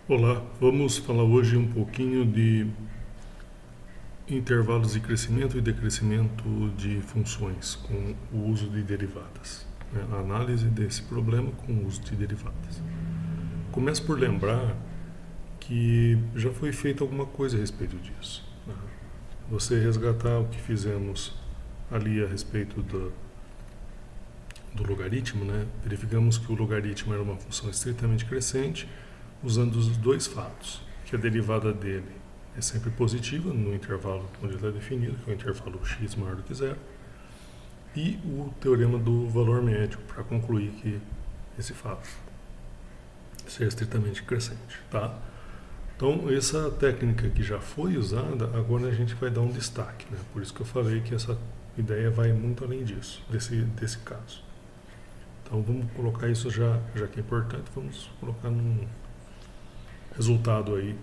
Olá, vamos falar hoje um pouquinho de intervalos de crescimento e decrescimento de funções com o uso de derivadas. A análise desse problema com o uso de derivadas. Começo por lembrar que já foi feita alguma coisa a respeito disso. Você resgatar o que fizemos ali a respeito do logaritmo, verificamos que o logaritmo era uma função estritamente crescente, usando os dois fatos, que a derivada dele é sempre positiva no intervalo onde ele é definido, que é o intervalo x maior do que zero, e o teorema do valor médio, para concluir que esse fato seja estritamente crescente. Tá? Então, essa técnica que já foi usada, agora a gente vai dar um destaque. Por isso que eu falei que essa ideia vai muito além disso, desse caso. Então, vamos colocar isso já que é importante, vamos colocar num resultado aí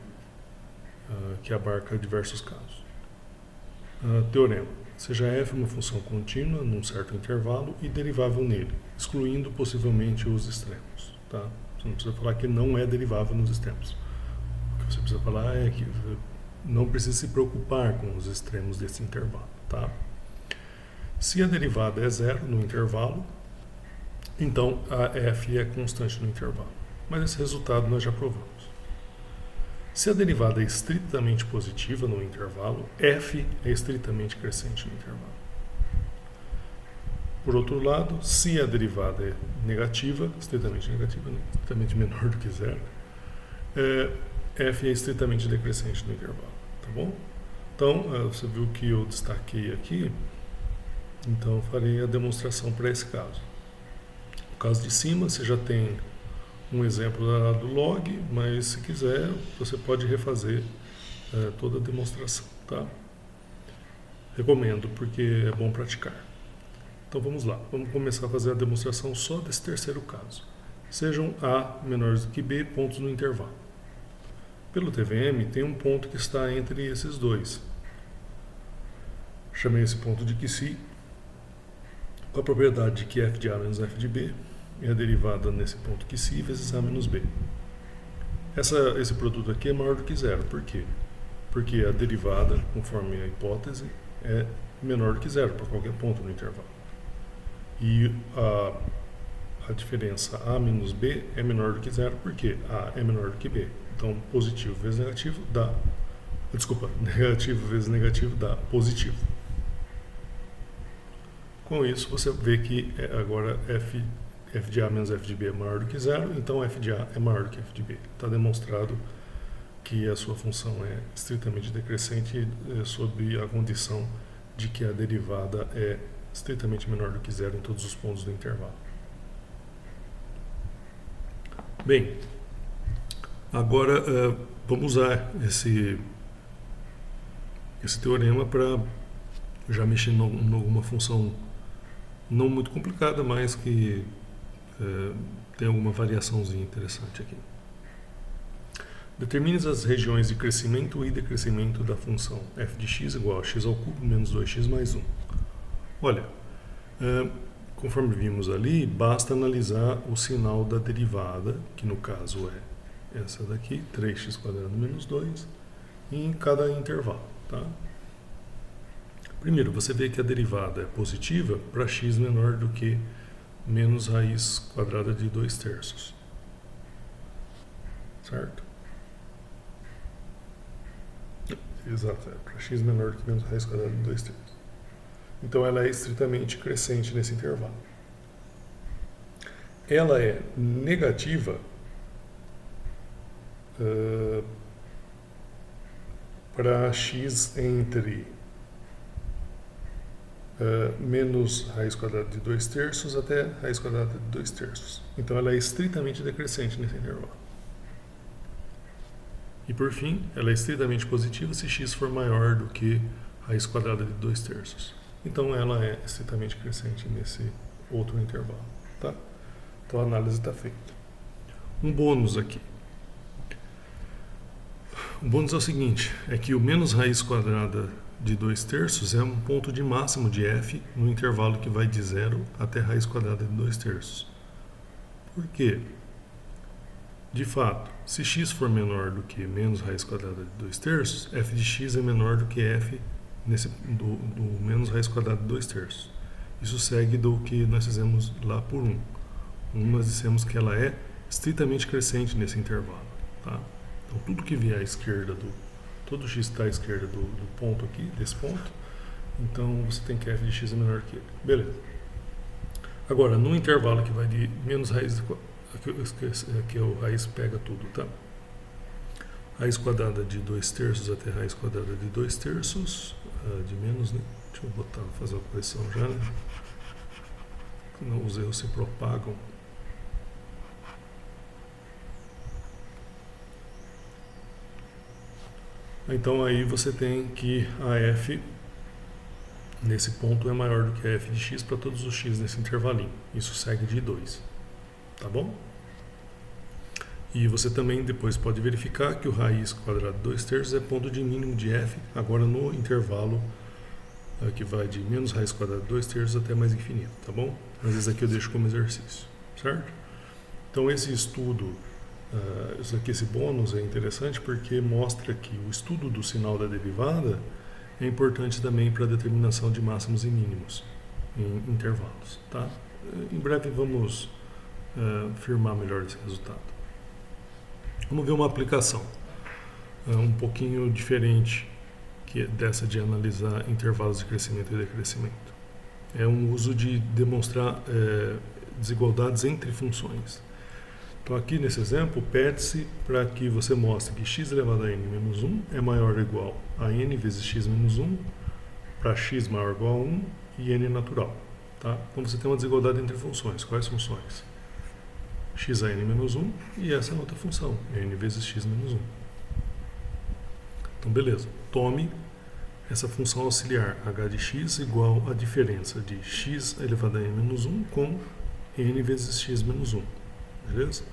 que abarca diversos casos. Teorema. Seja f uma função contínua num certo intervalo e derivável nele, excluindo possivelmente os extremos. Tá? Você não precisa falar que não é derivável nos extremos. O que você precisa falar é que não precisa se preocupar com os extremos desse intervalo. Tá? Se a derivada é zero no intervalo, então a f é constante no intervalo. Mas esse resultado nós já provamos. Se a derivada é estritamente positiva no intervalo, f é estritamente crescente no intervalo. Por outro lado, se a derivada é negativa, estritamente menor do que zero, f é estritamente decrescente no intervalo. Tá bom? Então, você viu que eu destaquei aqui, então eu farei a demonstração para esse caso. No caso de cima, você já tem um exemplo do log, mas se quiser, você pode refazer toda a demonstração, tá? Recomendo, porque é bom praticar. Então vamos lá, vamos começar a fazer a demonstração só desse terceiro caso. Sejam A menores do que B pontos no intervalo. Pelo TVM, tem um ponto que está entre esses dois. Chamei esse ponto de QC, com a propriedade de que f de A menos f de B é a derivada nesse ponto QC vezes A menos B. Esse produto aqui é maior do que zero. Por quê? Porque a derivada, conforme a hipótese, é menor do que zero para qualquer ponto no intervalo. E a diferença A menos B é menor do que zero porque A é menor do que B. Então, positivo vezes negativo dá... negativo vezes negativo dá positivo. Com isso, você vê que agora f de A menos f de B é maior do que zero, então f de A é maior do que f de B. Está demonstrado que a sua função é estritamente decrescente sob a condição de que a derivada é estritamente menor do que zero em todos os pontos do intervalo. Bem, agora vamos usar esse teorema para já mexer em alguma função não muito complicada, mas que tem alguma variaçãozinha interessante aqui. Determine as regiões de crescimento e decrescimento da função f de x igual a x ao cubo menos 2x mais 1. Olha, conforme vimos ali, basta analisar o sinal da derivada, que no caso é essa daqui, 3x² menos 2, em cada intervalo. Tá? Primeiro, você vê que a derivada é positiva para x menor do que menos raiz quadrada de 2/3. Certo? Exato, para x menor do que menos raiz quadrada de 2/3. Então ela é estritamente crescente nesse intervalo. Ela é negativa para x entre menos raiz quadrada de 2/3 até raiz quadrada de 2/3. Então ela é estritamente decrescente nesse intervalo. E por fim, ela é estritamente positiva se x for maior do que raiz quadrada de 2/3. Então ela é estritamente crescente nesse outro intervalo. Tá? Então a análise está feita. Um bônus aqui. O bônus é o seguinte, é que o menos raiz quadrada de 2/3 é um ponto de máximo de f no intervalo que vai de 0 até raiz quadrada de 2/3. Por quê? de fato, se x for menor do que menos raiz quadrada de 2/3, f de x é menor do que f do menos raiz quadrada de 2/3. Isso segue do que nós fizemos lá por 1. Nós dissemos que ela é estritamente crescente nesse intervalo. Tá? Então, tudo que vier à esquerda, todo x está à esquerda do ponto aqui, desse ponto, então você tem que f de x é menor que ele. Beleza. Agora, no intervalo que vai de menos raiz, aqui o raiz pega tudo, tá? Raiz quadrada de 2/3 até raiz quadrada de 2/3, de menos, né? Deixa eu fazer uma correção já, né? Senão os erros se propagam. Então aí você tem que a f nesse ponto é maior do que a f de x para todos os x nesse intervalinho. Isso segue de 2. Tá bom? E você também depois pode verificar que o raiz quadrada de 2/3 é ponto de mínimo de f, agora no intervalo que vai de menos raiz quadrada de 2/3 até mais infinito, tá bom? Às vezes aqui eu deixo como exercício, certo? Então esse estudo, esse bônus é interessante porque mostra que o estudo do sinal da derivada é importante também para a determinação de máximos e mínimos em intervalos, tá? Em breve vamos firmar melhor esse resultado. Vamos ver uma aplicação um pouquinho diferente que é dessa de analisar intervalos de crescimento e decrescimento. É um uso de demonstrar desigualdades entre funções. Então aqui nesse exemplo, pede-se para que você mostre que x elevado a n menos 1 é maior ou igual a n vezes x menos 1 para x maior ou igual a 1 e n natural. Tá? Então você tem uma desigualdade entre funções. Quais funções? X a n menos 1 e essa é outra função, n vezes x menos 1. Então beleza, tome essa função auxiliar h de x igual a diferença de x elevado a n menos 1 com n vezes x menos 1. Beleza?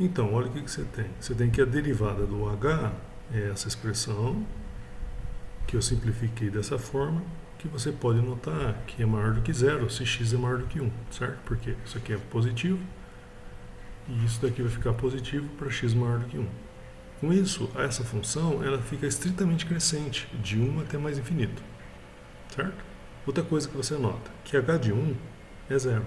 Então, olha o que você tem. Você tem que a derivada do h é essa expressão, que eu simplifiquei dessa forma, que você pode notar que é maior do que zero se x é maior do que 1, certo? Porque isso aqui é positivo, e isso daqui vai ficar positivo para x maior do que 1. Com isso, essa função ela fica estritamente crescente, de 1 até mais infinito, certo? Outra coisa que você nota, que h de 1 é zero.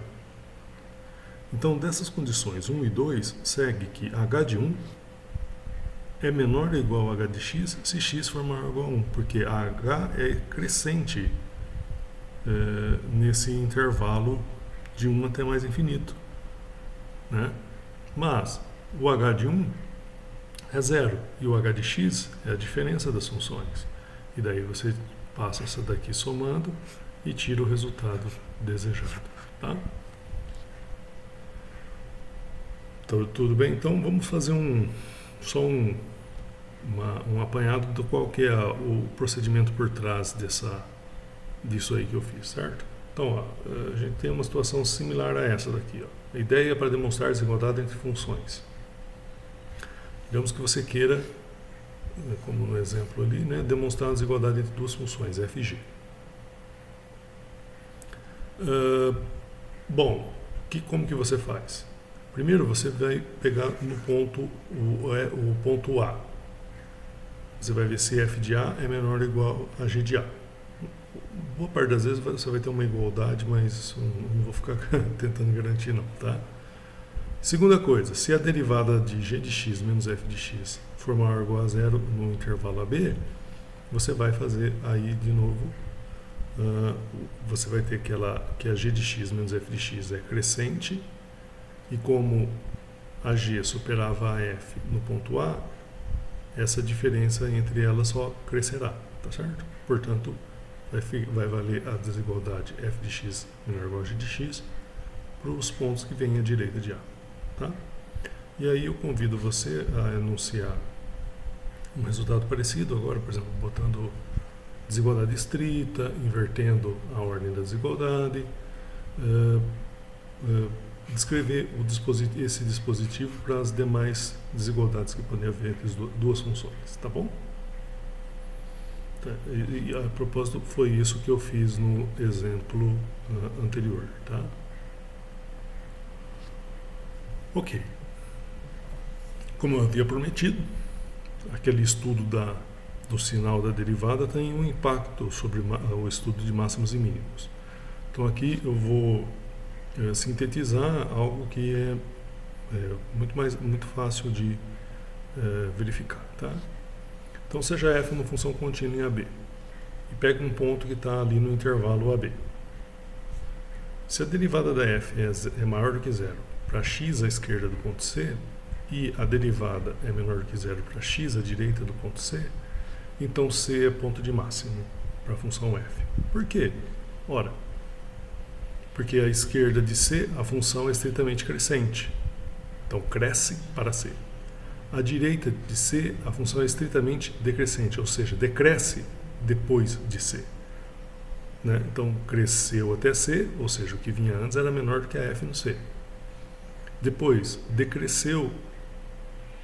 Então, dessas condições 1 e 2, segue que h de 1 é menor ou igual a h de x se x for maior ou igual a 1, porque a h é crescente nesse intervalo de 1 até mais infinito, né? Mas o h de 1 é zero e o h de x é a diferença das funções. E daí você passa essa daqui somando e tira o resultado desejado, tá? Então, tudo bem? Então vamos fazer um apanhado do qual que é o procedimento por trás disso aí que eu fiz, certo? Então, ó, a gente tem uma situação similar a essa daqui. Ó. A ideia é para demonstrar desigualdade entre funções. Digamos que você queira, como no exemplo ali, né, demonstrar a desigualdade entre duas funções, f e g. Bom, como que você faz? Primeiro você vai pegar no ponto, o ponto A. Você vai ver se f de A é menor ou igual a g de A. Boa parte das vezes você vai ter uma igualdade, mas não vou ficar tentando garantir não, tá? Segunda coisa, se a derivada de g de x menos f de x for maior ou igual a zero no intervalo AB, você vai fazer aí de novo, você vai ter que a g de x menos f de x é crescente, e como a g superava a f no ponto A, essa diferença entre elas só crescerá, tá certo? Portanto, vai valer a desigualdade f de x menor ou igual a g de x para os pontos que vêm à direita de A. Tá? E aí eu convido você a enunciar um resultado parecido, agora, por exemplo, botando desigualdade estrita, invertendo a ordem da desigualdade, descrever esse dispositivo para as demais desigualdades que podem haver entre as duas funções, tá bom? Tá, e a propósito, foi isso que eu fiz no exemplo anterior, tá? Ok. Como eu havia prometido, aquele estudo do sinal da derivada tem um impacto sobre o estudo de máximos e mínimos. Então aqui eu vou sintetizar algo que é muito fácil de verificar, tá? Então seja f uma função contínua em AB e pega um ponto que está ali no intervalo AB. Se a derivada da f é maior do que zero para x à esquerda do ponto C e a derivada é menor do que zero para x à direita do ponto C, então C é ponto de máximo para a função f. Por quê? Ora, porque à esquerda de C a função é estritamente crescente, então cresce para C. À direita de C a função é estritamente decrescente, ou seja, decresce depois de C. Né? Então cresceu até C, ou seja, o que vinha antes era menor do que a f no C. Depois decresceu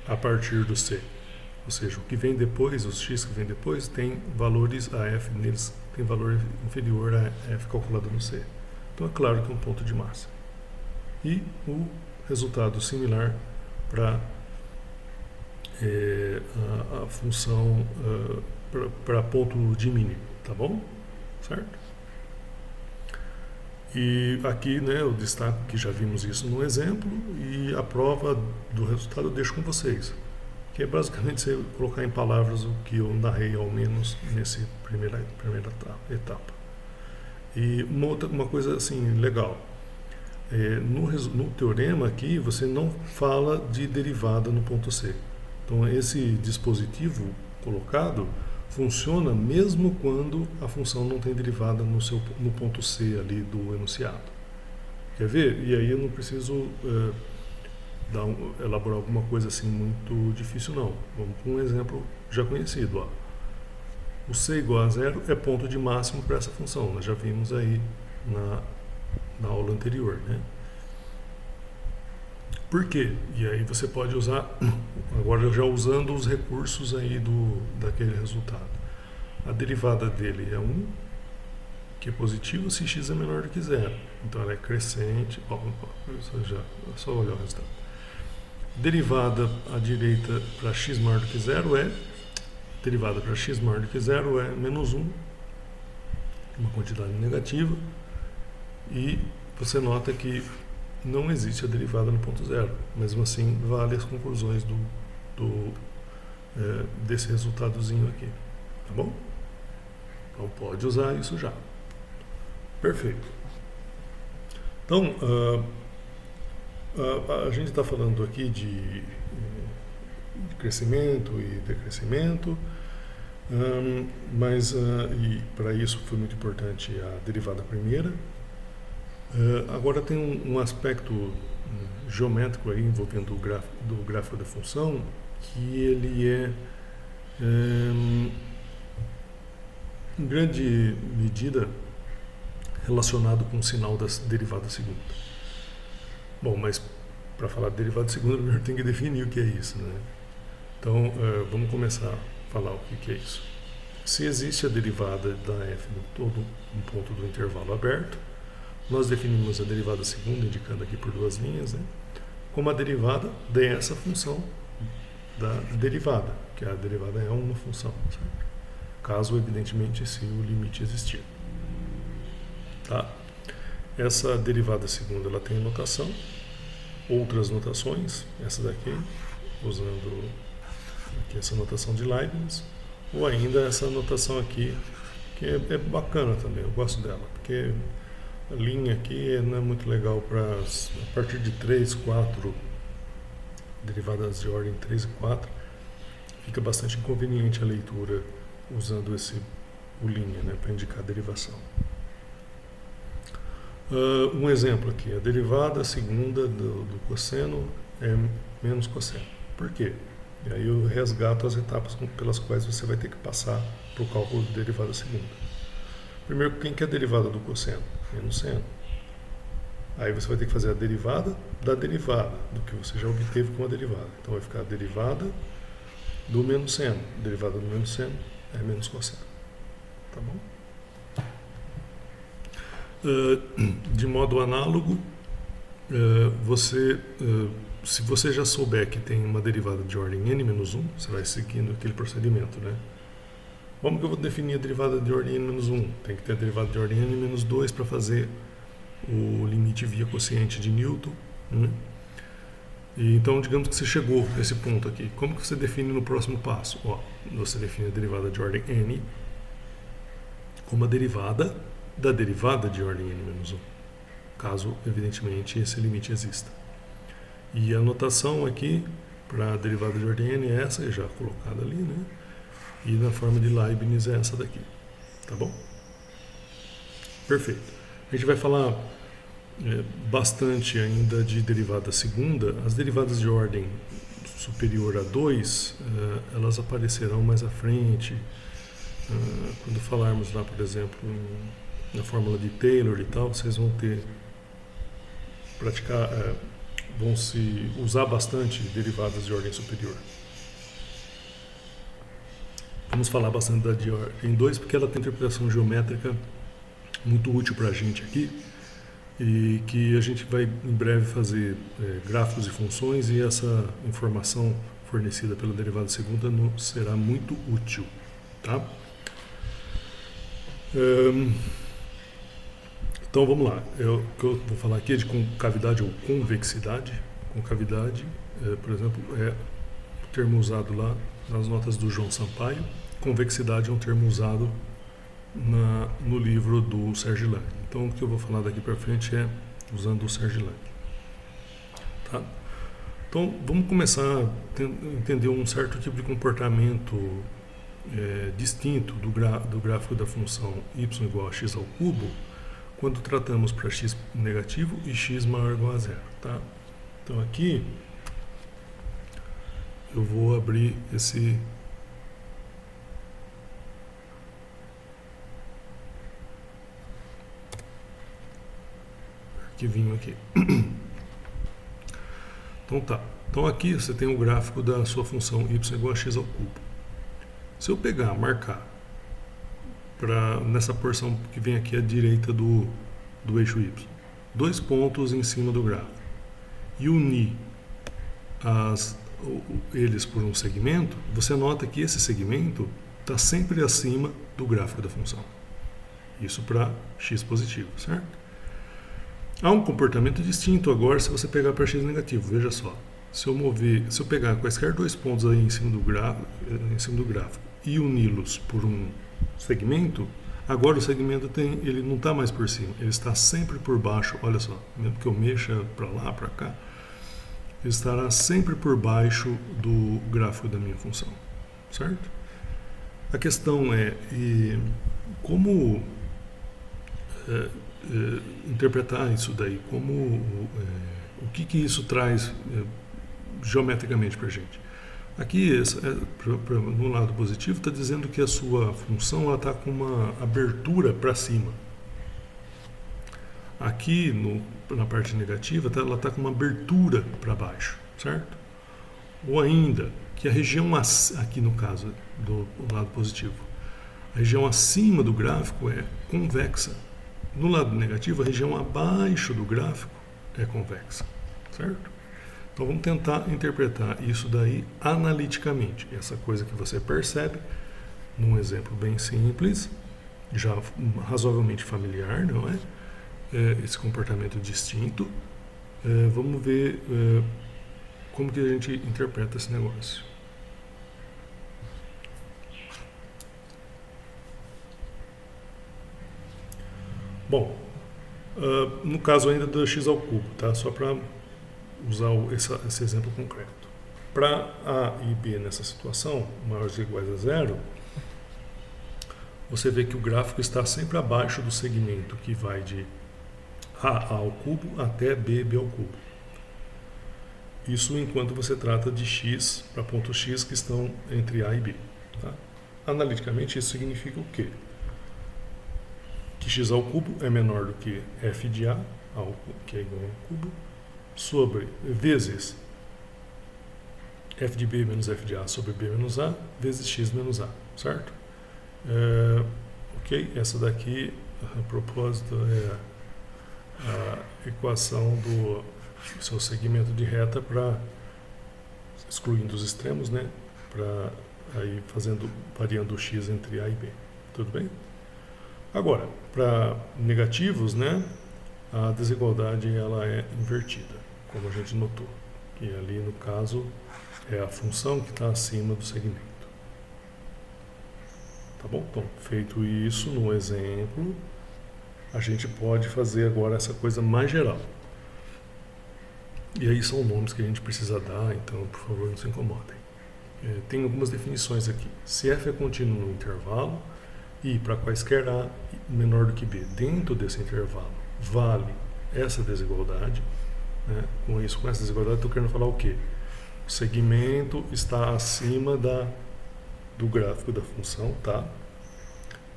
a partir do C, ou seja, o que vem depois, os x que vem depois, tem valores, a f neles tem valor inferior a f calculado no C. Então é claro que é um ponto de massa. E o resultado similar para a função para ponto de mínimo, tá bom? Certo? E aqui, né, eu destaco que já vimos isso no exemplo e a prova do resultado eu deixo com vocês, que é basicamente você colocar em palavras o que eu narrei ao menos nessa primeira etapa. E uma coisa assim legal, no teorema aqui você não fala de derivada no ponto C. Então esse dispositivo colocado funciona mesmo quando a função não tem derivada no ponto C ali do enunciado. Quer ver? E aí eu não preciso elaborar alguma coisa assim muito difícil não. Vamos com um exemplo já conhecido. Ó. O C igual a zero é ponto de máximo para essa função. Nós já vimos aí na aula anterior, né? Por quê? E aí você pode usar, agora já usando os recursos aí daquele resultado. A derivada dele é 1, que é positivo se x é menor do que zero. Então ela é crescente. É só olhar o resultado. Derivada à direita para x maior do que zero derivada para x maior do que zero é menos 1, uma quantidade negativa. E você nota que não existe a derivada no ponto zero. Mesmo assim, vale as conclusões desse resultadozinho aqui. Tá bom? Então pode usar isso já. Perfeito. Então, a gente está falando aqui de crescimento e decrescimento, mas e para isso foi muito importante a derivada primeira. Agora tem um aspecto geométrico aí envolvendo o gráfico da função, que ele é em grande medida relacionado com o sinal da derivada segunda. Bom, mas para falar de derivada segunda, primeiro tem que definir o que é isso, né? Então, vamos começar a falar o que é isso. Se existe a derivada da f em todo um ponto do intervalo aberto, nós definimos a derivada segunda, indicando aqui por duas linhas, né, como a derivada dessa função da derivada, que a derivada é uma função, certo? Caso, evidentemente, se o limite existir. Tá? Essa derivada segunda ela tem notação, outras notações, essa daqui, usando aqui essa notação de Leibniz, ou ainda essa notação aqui, que é bacana também, eu gosto dela, porque a linha aqui não é muito legal para a partir de 3, 4, derivadas de ordem 3 e 4, fica bastante inconveniente a leitura usando o linha, né, para indicar a derivação. Um exemplo aqui, a derivada segunda do cosseno é menos cosseno. Por quê? E aí eu resgato as etapas pelas quais você vai ter que passar para o cálculo de derivada segunda. Primeiro, quem que é a derivada do cosseno? Menos seno. Aí você vai ter que fazer a derivada da derivada, do que você já obteve com a derivada. Então vai ficar a derivada do menos seno. A derivada do menos seno é menos cosseno. Tá bom? De modo análogo, se você já souber que tem uma derivada de ordem n-1, você vai seguindo aquele procedimento, né? Como que eu vou definir a derivada de ordem n-1? Tem que ter a derivada de ordem n-2 para fazer o limite via quociente de Newton, né? E então, digamos que você chegou a esse ponto aqui. Como que você define no próximo passo? Você define a derivada de ordem n como a derivada da derivada de ordem n-1, caso, evidentemente, esse limite exista. E a notação aqui para a derivada de ordem n é essa, já colocada ali, né? E na forma de Leibniz é essa daqui, tá bom? Perfeito. A gente vai falar bastante ainda de derivada segunda. As derivadas de ordem superior a 2, elas aparecerão mais à frente, quando falarmos lá, por exemplo, na fórmula de Taylor e tal, vocês vão vão se usar bastante derivadas de ordem superior. Vamos falar bastante da de ordem 2, porque ela tem interpretação geométrica muito útil para a gente aqui, e que a gente vai em breve fazer gráficos e funções, e essa informação fornecida pela derivada segunda será muito útil, tá? Então vamos lá. O que eu vou falar aqui é de concavidade ou convexidade. Concavidade, por exemplo, é o termo usado lá nas notas do João Sampaio. Convexidade é um termo usado no livro do Serge Lang. Então, o que eu vou falar daqui para frente é usando o Serge Lang. Tá? Então, vamos começar a entender um certo tipo de comportamento distinto do gráfico da função y igual a x ao cubo, quando tratamos para x negativo e x maior ou igual a zero. Tá? Então, aqui eu vou abrir esse arquivinho aqui. Então tá. Então aqui você tem o gráfico da sua função y igual a x ao cubo. Se eu pegar, marcar nessa porção que vem aqui à direita do eixo y, 2 pontos em cima do gráfico, e unir eles por um segmento, você nota que esse segmento está sempre acima do gráfico da função. Isso para x positivo, certo? Há um comportamento distinto agora se você pegar para x negativo. Veja só, se eu pegar quaisquer 2 pontos aí em cima do gráfico e uni-los por um segmento, agora o segmento ele não está mais por cima, ele está sempre por baixo. Olha só, mesmo que eu mexa para lá, para cá, ele estará sempre por baixo do gráfico da minha função, certo? A questão é como interpretar isso daí, o que isso traz geometricamente para a gente. Aqui, no lado positivo, está dizendo que a sua função está com uma abertura para cima. Aqui, na parte negativa, ela está com uma abertura para baixo, certo? Ou ainda, que a região, aqui no caso do lado positivo, a região acima do gráfico é convexa. No lado negativo, a região abaixo do gráfico é convexa, certo? Então vamos tentar interpretar isso daí analiticamente. Essa coisa que você percebe num exemplo bem simples, já razoavelmente familiar, não é? Esse comportamento distinto. Vamos ver como que a gente interpreta esse negócio. Bom, no caso ainda do x ao cubo, tá? Só para usar esse exemplo concreto. Para A e B nessa situação, maiores ou iguais a zero, você vê que o gráfico está sempre abaixo do segmento que vai de A ao cubo até B ao cubo. Isso enquanto você trata de x para pontos x que estão entre A e B. Tá? Analiticamente, isso significa o quê? Que x ao cubo é menor do que f de A, que é igual ao cubo, sobre vezes f de b menos f de a sobre b menos a, vezes x menos a, certo? Ok? Essa daqui, a propósito, a equação do seu segmento de reta para excluindo os extremos, né? Para aí variando o x entre A e B. Tudo bem? Agora, para negativos, né? A desigualdade ela é invertida, como a gente notou. Que ali no caso é a função que está acima do segmento. Tá bom? Então, feito isso no exemplo, a gente pode fazer agora essa coisa mais geral. E aí são nomes que a gente precisa dar, então, por favor, não se incomodem. Tem algumas definições aqui. Se f é contínuo no intervalo e para quaisquer a menor do que b dentro desse intervalo vale essa desigualdade, né? Com essa desigualdade, estou querendo falar o quê? O segmento está acima do gráfico da função, tá?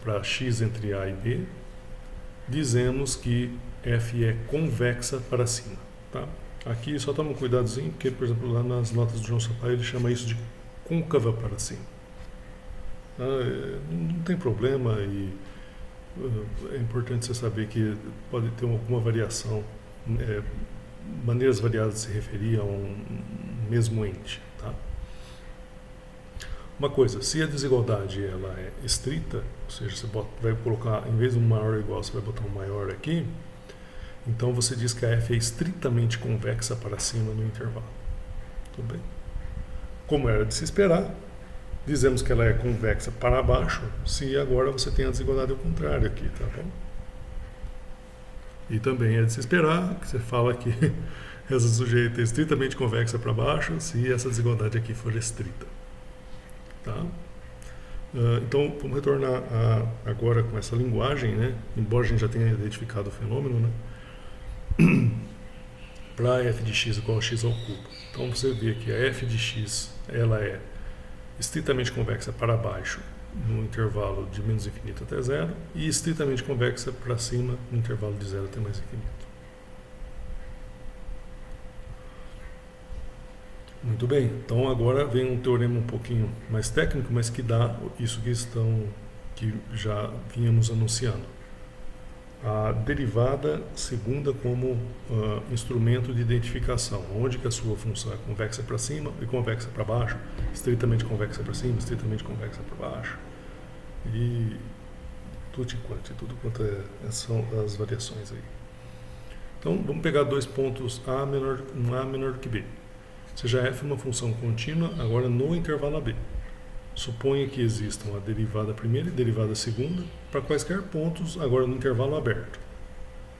Para x entre a e b, dizemos que f é convexa para cima, tá? Aqui só toma um cuidadozinho, porque, por exemplo, lá nas notas do João Sampaio ele chama isso de côncava para cima. Não tem problema e é importante você saber que pode ter alguma variação, maneiras variadas de se referir a um mesmo ente. Tá? Uma coisa, se a desigualdade ela é estrita, ou seja, você vai colocar, em vez de um maior ou igual, você vai botar um maior aqui, então você diz que a f é estritamente convexa para cima no intervalo. Tudo bem? Como era de se esperar, dizemos que ela é convexa para baixo, se agora você tem a desigualdade ao contrário aqui, tá bom? E também é de se esperar que você fala que essa sujeita é estritamente convexa para baixo, se essa desigualdade aqui for estrita. Tá? Então, vamos retornar agora com essa linguagem, né? Embora a gente já tenha identificado o fenômeno, né? Para f de x igual a x ao cubo. Então você vê que a f de x ela é estritamente convexa para baixo no intervalo de menos infinito até zero e estritamente convexa para cima no intervalo de zero até mais infinito. Muito bem, então agora vem um teorema um pouquinho mais técnico, mas que dá isso que já vínhamos anunciando. A derivada segunda como instrumento de identificação, onde que a sua função é convexa para cima e convexa para baixo, estritamente convexa para cima, estritamente convexa para baixo, e tudo são as variações aí. Então, vamos pegar dois pontos A menor do que B. Seja f uma função contínua, agora no intervalo AB. Suponha que existam a derivada primeira e a derivada segunda para quaisquer pontos agora no intervalo aberto.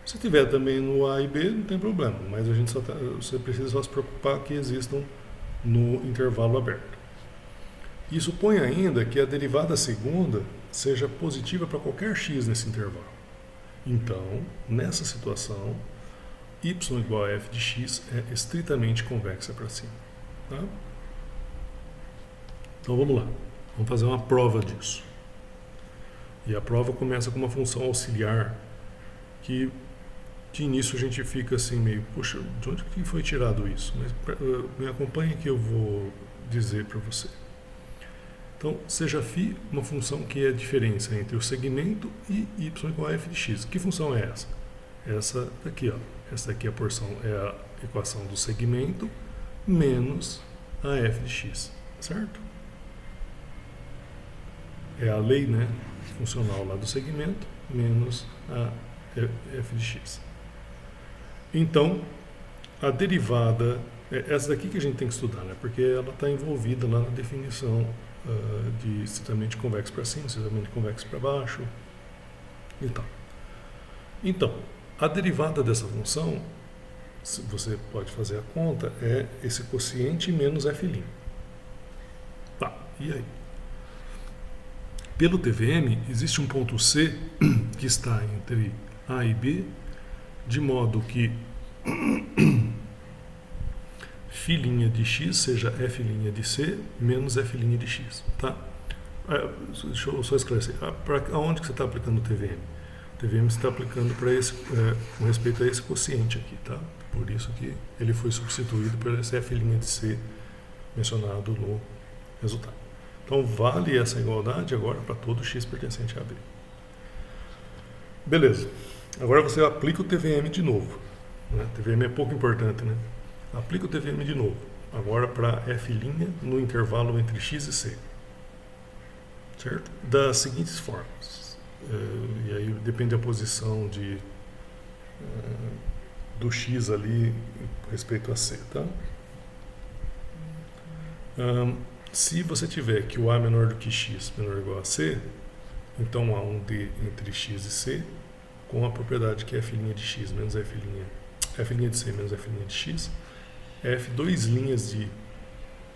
Se tiver também no A e B, não tem problema, mas você precisa só se preocupar que existam no intervalo aberto. E suponha ainda que a derivada segunda seja positiva para qualquer x nesse intervalo. Então, nessa situação, y igual a f de x é estritamente convexa para cima. Tá? Então vamos lá, vamos fazer uma prova disso. E a prova começa com uma função auxiliar que de início a gente fica assim meio, puxa, de onde que foi tirado isso? Mas me acompanhe que eu vou dizer para você. Então, seja φ uma função que é a diferença entre o segmento e y igual a f de x. Que função é essa? Essa daqui, ó. Essa daqui é a equação do segmento menos a f de x, certo? É a lei, né, funcional lá do segmento menos a f de x. Então, a derivada, essa daqui que a gente tem que estudar, né, porque ela está envolvida lá na definição de estritamente convexo para cima, estritamente convexo para baixo e tal. Então, a derivada dessa função, você pode fazer a conta, é esse quociente menos f'. Tá, e aí? Pelo TVM, existe um ponto C que está entre A e B, de modo que φ' de x seja f' de c menos f' de x. Tá? Deixa eu só esclarecer. Aonde que você está aplicando o TVM? O TVM você está aplicando com respeito a esse quociente aqui. Tá? Por isso que ele foi substituído por esse f' de c mencionado no resultado. Então, vale essa igualdade agora para todo x pertencente a B. Beleza. Agora você aplica o TVM de novo. Né? TVM é pouco importante, né? Aplica o TVM de novo. Agora para F' no intervalo entre x e c. Certo? Das seguintes formas. E aí depende da posição do x ali respeito a c, tá? Se você tiver que o a menor do que x menor ou igual a c, então há um d entre x e c com a propriedade que f' de x menos f' de c menos f' de x é f duas linhas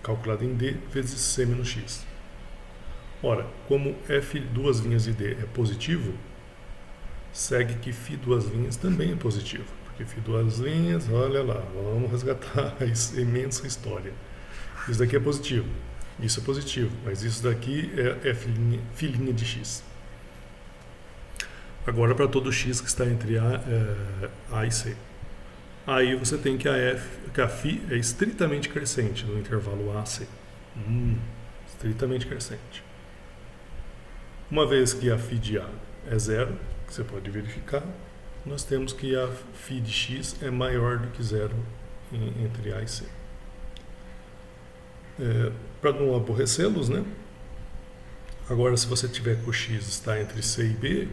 calculado em d vezes c menos x. Ora, como f duas linhas de d é positivo, segue que φ duas linhas também é positivo. Porque φ duas linhas, olha lá, vamos resgatar a imensa história. Isso daqui é positivo, isso é positivo, mas isso daqui é φ' de x. Agora para todo x que está entre a e c. Aí você tem que a φ é estritamente crescente no intervalo a c. Estritamente crescente. Uma vez que a φ de a é zero, que você pode verificar, nós temos que a φ de x é maior do que zero entre a e c. Para não aborrecê-los, né? Agora, se você tiver que o x está entre c e b,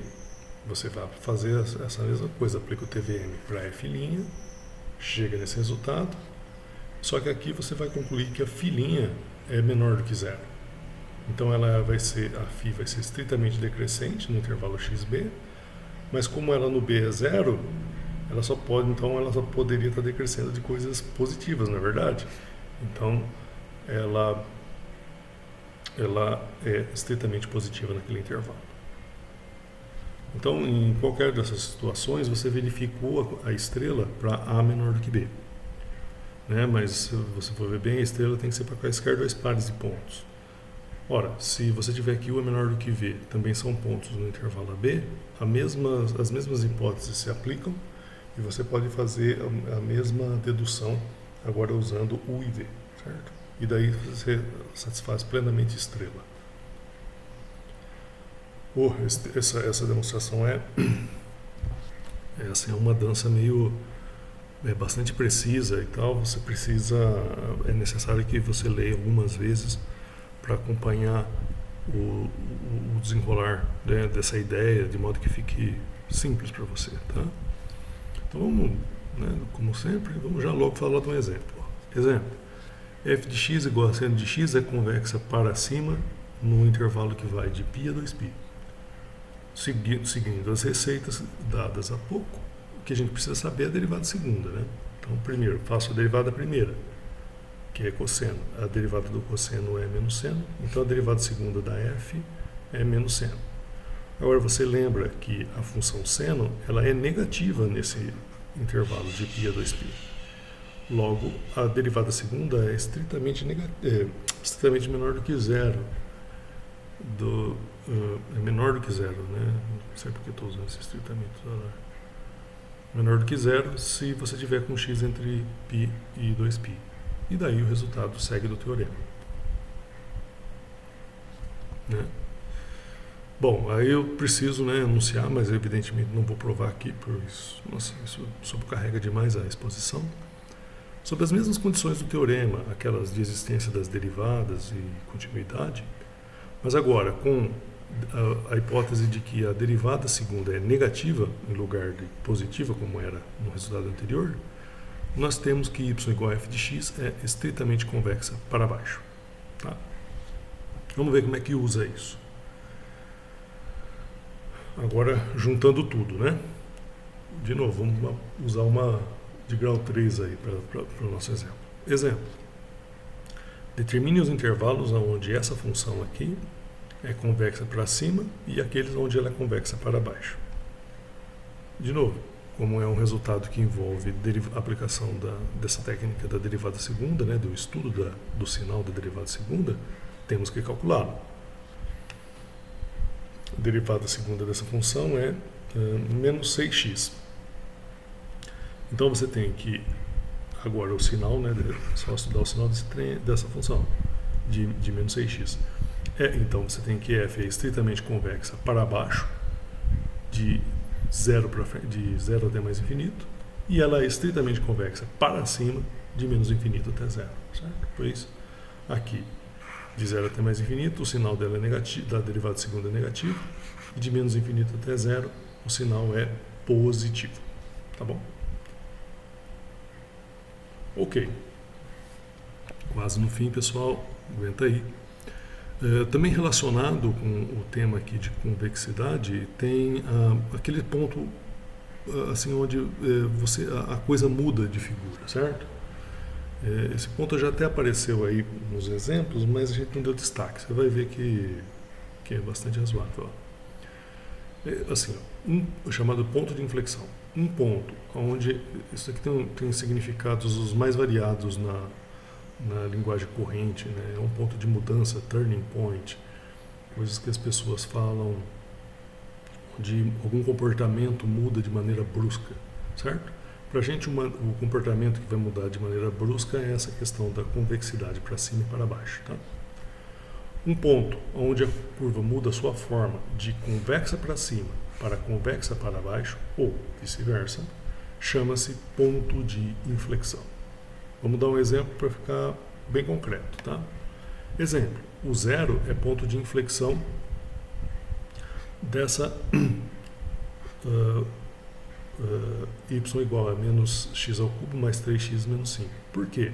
você vai fazer essa mesma coisa, aplica o TVM para f', chega nesse resultado, só que aqui você vai concluir que a φ' é menor do que zero. Então a φ vai ser estritamente decrescente no intervalo xb, mas como ela no b é zero, ela só poderia estar decrescendo de coisas positivas, não é verdade? Então ela é estritamente positiva naquele intervalo. Então, em qualquer dessas situações, você verificou a estrela para A menor do que B. Né? Mas, se você for ver bem, a estrela tem que ser para quaisquer dois pares de pontos. Ora, se você tiver que U é menor do que V, também são pontos no intervalo AB, as mesmas hipóteses se aplicam e você pode fazer a mesma dedução agora usando U e V, certo? E daí você satisfaz plenamente a estrela. Essa demonstração é uma dança bastante precisa e tal. É necessário que você leia algumas vezes para acompanhar o desenrolar, né, dessa ideia, de modo que fique simples para você, tá? Então vamos, né, como sempre, vamos já logo falar de um exemplo. Exemplo: f de x igual a seno de x é convexa para cima no intervalo que vai de π a 2π. Seguindo as receitas dadas há pouco, o que a gente precisa saber é a derivada segunda, né? Então, primeiro, faço a derivada primeira, que é cosseno. A derivada do cosseno é menos seno, então a derivada segunda da f é menos seno. Agora, você lembra que a função seno ela é negativa nesse intervalo de π a 2π. Logo, a derivada segunda é estritamente menor do que zero. É menor do que zero, né? Não sei porque estou usando esse estritamente. Menor do que zero se você tiver com x entre π e 2π. E daí o resultado segue do teorema. Né? Bom, aí eu preciso, né, anunciar, mas evidentemente não vou provar aqui, por isso, isso sobrecarrega demais a exposição. Sob as mesmas condições do teorema, aquelas de existência das derivadas e continuidade, mas agora com a hipótese de que a derivada segunda é negativa em lugar de positiva, como era no resultado anterior, nós temos que y igual a f de x é estritamente convexa para baixo. Tá? Vamos ver como é que usa isso. Agora, juntando tudo, né? De novo, vamos usar uma de grau 3 aí para o nosso exemplo. Exemplo: determine os intervalos onde essa função aqui é convexa para cima e aqueles onde ela é convexa para baixo. De novo, como é um resultado que envolve a aplicação dessa técnica da derivada segunda, né, do estudo do sinal da derivada segunda, temos que calculá-lo. A derivada segunda dessa função é menos 6x. Então você tem que, agora o sinal, né, só estudar o sinal dessa função, de menos 6x. Então você tem que f é estritamente convexa para baixo de 0 até mais infinito, e ela é estritamente convexa para cima de menos infinito até zero, certo? Pois aqui, de 0 até mais infinito, o sinal dela é negativo, da derivada segunda é negativo, e de menos infinito até zero, o sinal é positivo, tá bom? Ok. Quase no fim, pessoal, aguenta aí. Também relacionado com o tema aqui de convexidade, tem aquele ponto assim onde a coisa muda de figura, certo? Esse ponto já até apareceu aí nos exemplos, mas a gente não deu destaque. Você vai ver que é bastante razoável. Assim, o chamado ponto de inflexão. Um ponto onde isso aqui tem significados os mais variados na linguagem corrente, né? É um ponto de mudança, turning point, coisas que as pessoas falam de algum comportamento muda de maneira brusca, certo? Para a gente, o comportamento que vai mudar de maneira brusca é essa questão da convexidade para cima e para baixo, tá? Um ponto onde a curva muda a sua forma de convexa para cima para convexa para baixo, ou vice-versa, chama-se ponto de inflexão. Vamos dar um exemplo para ficar bem concreto, tá? Exemplo, o zero é ponto de inflexão dessa y igual a menos x ao cubo mais 3x menos 5. Por quê?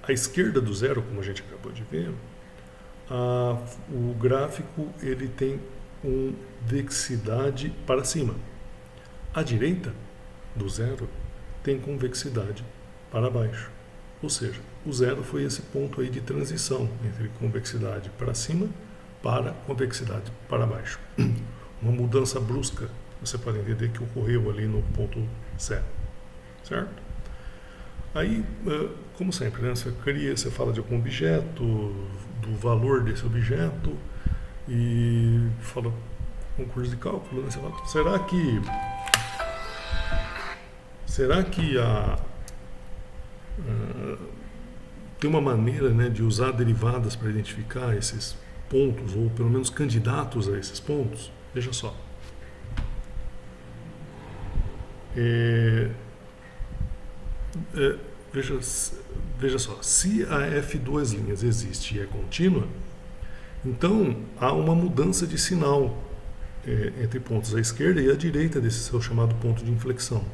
À esquerda do zero, como a gente acabou de ver, o gráfico ele tem convexidade para cima. À direita do zero tem convexidade para baixo. Ou seja, o zero foi esse ponto aí de transição entre convexidade para cima para convexidade para baixo. Uma mudança brusca, você pode entender que ocorreu ali no ponto zero, certo? Aí, como sempre, né, você fala de algum objeto, do valor desse objeto, e fala concurso de cálculo, né, você fala, será que tem uma maneira, né, de usar derivadas para identificar esses pontos, ou pelo menos candidatos a esses pontos? Veja só. Veja só, se a F2 existe e é contínua, então há uma mudança de sinal entre pontos à esquerda e à direita desse seu chamado ponto de inflexão.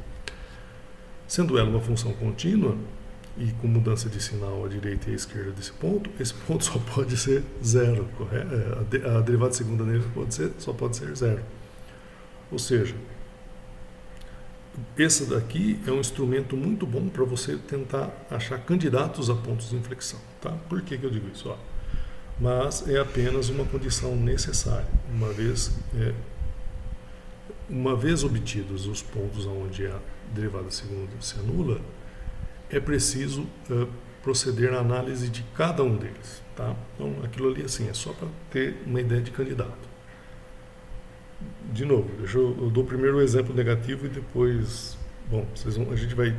Sendo ela uma função contínua e com mudança de sinal à direita e à esquerda desse ponto, esse ponto só pode ser zero, correto? A derivada segunda nele só pode ser zero. Ou seja, esse daqui é um instrumento muito bom para você tentar achar candidatos a pontos de inflexão. Tá? Por que eu digo isso? Mas é apenas uma condição necessária. Uma vez obtidos os pontos onde a derivada segunda se anula, é preciso proceder à análise de cada um deles. Tá? Então, aquilo ali assim, é só para ter uma ideia de candidato. De novo, eu dou primeiro o exemplo negativo e depois, bom, a gente vai,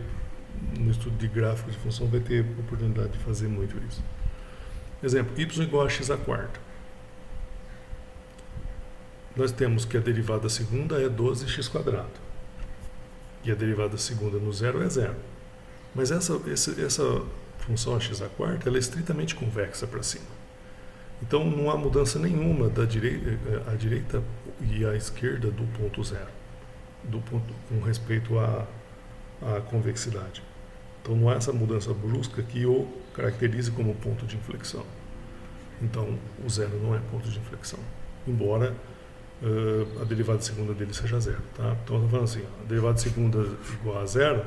no estudo de gráfico de função, vai ter oportunidade de fazer muito isso. Exemplo, y igual a x à quarta. Nós temos que a derivada segunda é 12x². E a derivada segunda no zero é zero. Mas essa função x à quarta, ela é estritamente convexa para cima. Então não há mudança nenhuma à direita e à esquerda do ponto zero, com respeito à convexidade. Então não há essa mudança brusca que o caracterize como ponto de inflexão. Então o zero não é ponto de inflexão, embora a derivada segunda dele seja zero. Tá? Então eu estou falando assim, a derivada segunda igual a zero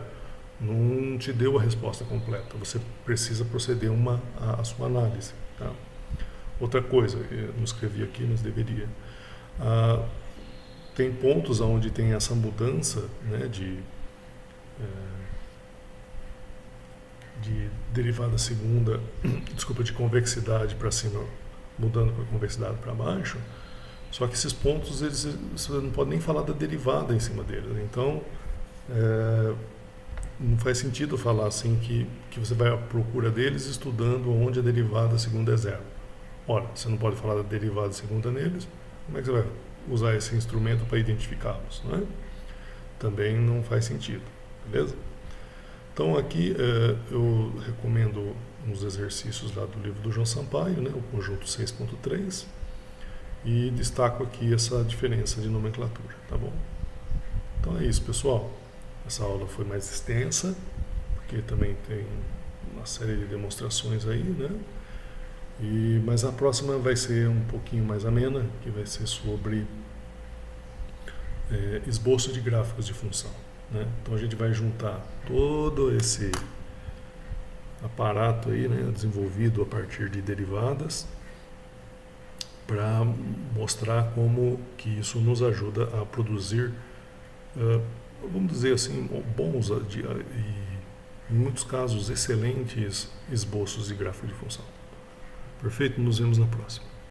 não te deu a resposta completa, você precisa proceder a sua análise. Tá? Outra coisa, eu não escrevi aqui, mas deveria. Tem pontos onde tem essa mudança, né, de derivada segunda, de convexidade para cima, mudando para convexidade para baixo, só que esses pontos, você não pode nem falar da derivada em cima deles. Então, não faz sentido falar assim que você vai à procura deles estudando onde a derivada segunda é zero. Ora, você não pode falar da derivada segunda neles, como é que você vai usar esse instrumento para identificá-los, não é? também não faz sentido, beleza? Então aqui eu recomendo uns exercícios lá do livro do João Sampaio, né, o conjunto 6.3, e destaco aqui essa diferença de nomenclatura, tá bom? Então é isso, pessoal. Essa aula foi mais extensa, porque também tem uma série de demonstrações aí, né? Mas a próxima vai ser um pouquinho mais amena, que vai ser sobre esboço de gráficos de função, né? Então a gente vai juntar todo esse aparato aí, né, desenvolvido a partir de derivadas, para mostrar como que isso nos ajuda a produzir, vamos dizer assim, bons e, em muitos casos, excelentes esboços de gráfico de função. Perfeito? Nos vemos na próxima.